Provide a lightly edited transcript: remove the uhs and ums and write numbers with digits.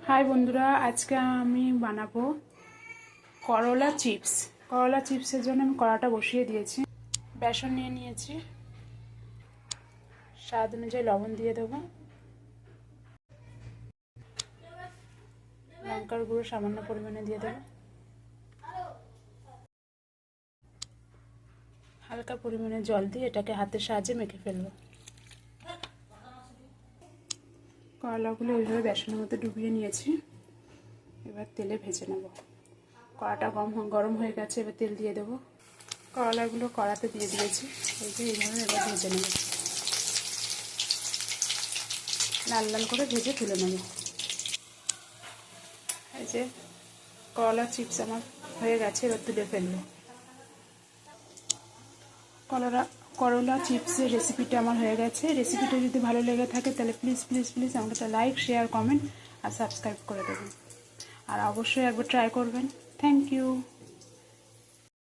High বন্ধুরা, আজকে আমি বানাবো করলা চিপস। করলা চিপসের জন্য আমি কড়াটা বসিয়ে দিয়েছি। বেসন নিয়ে নিয়েছি, স্বাদ অনুযায়ী লবণ দিয়ে দেবো, লঙ্কার গুঁড়ো সামান্য পরিমাণে দিয়ে দেবো, হালকা পরিমাণে জল দিয়ে এটাকে হাতের সাহায্যে মেখে ফেলবো। করলাগুলো এইভাবে বেসনের মধ্যে ডুবিয়ে নিয়েছি, এবার তেলে ভেজে নেব। কড়াটা গরম হয়ে গেছে, এবার তেল দিয়ে দেবো। করলাগুলো কড়াতে দিয়ে দিয়েছি, এইভাবে এবার ভেজে নেব, লাল লাল করে ভেজে তুলে নেব। এই যে করলা চিপস আমার হয়ে গেছে, এবার তুলে ফেলবো। করলা চিপসের রেসিপিটা আমার হয়ে গেছে। রেসিপিটা যদি ভালো লেগে থাকে তাহলে প্লিজ প্লিজ প্লিজ আমাকে একটা লাইক, শেয়ার, কমেন্ট আর সাবস্ক্রাইব করে দেবেন। আর অবশ্যই একবার ট্রাই করবেন। Thank you.